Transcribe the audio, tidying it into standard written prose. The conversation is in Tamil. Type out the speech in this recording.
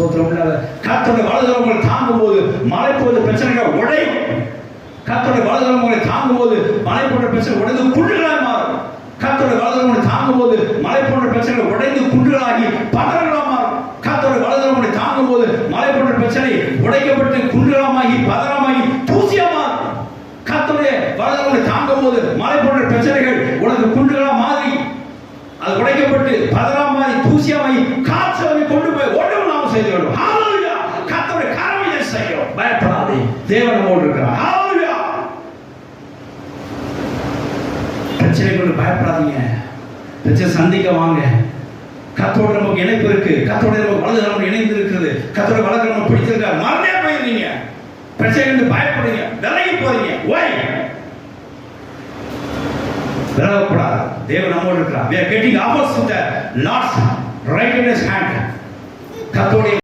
சோத்திரம். கர்த்தருடைய வலதுகரம் உங்களை தாங்கும் போது மலை போன்ற பிரச்சனைகள் உடையும். கர்த்தருடைய வலதுகரம் உங்களை தாங்கும் போது மலை போன்ற பிரச்சனை உடைந்து குன்றுகளாய் மாறும். கர்த்தருடைய வலதுகரம் உங்களை தாங்கும் போது மலை போன்ற பிரச்சனைகள் உடைந்து குன்றுகளாகி பதறங்களாக மாறும். கர்த்தருடைய வலதுகரம் உங்களை தாங்கும் போது மலை போன்ற பிரச்சனை உடைக்கப்பட்டு குன்றுகளாகி பதறமாகி தூசியா மாறும். கர்த்தருடைய வலதுகரம் உங்களை தாங்கும் போது மலை போன்ற பிரச்சனைகள் உனக்கு குன்றுகளா மாறி அது உடைக்கப்பட்டு பதறமாகி தூசியாகி காற்று கொண்டு போய் ஒன்றும் நாம செய்து கொள்வோம். ஹalleluya. கர்த்தருடைய கரத்தை செய்யும். பயப்படாதே, தேவன் நம்மோடு இருக்கிறார். ஹalleluya. பிரச்சனைகளுக்கு பயப்படாதீங்க. பிரச்சனை சந்திக்க வாங்க. கர்த்தரோட நமக்கு இணைப்பு இருக்கு. கர்த்தரோட நமக்கு வலதுகரம் இணைந்து இருக்குது. கர்த்தரோட வலதுகரம் பிடிச்சிருக்காரு. மறந்தே போயிருந்தீங்க. பிரச்சனைகளுக்கு பயப்படுறீங்க, விலகி போறீங்க. Why? விலகக்கூடாது. தேவன் நம்மோடு இருக்கிறார். We are getting ours with the Lord's right in his hand. கர்த்தருடைய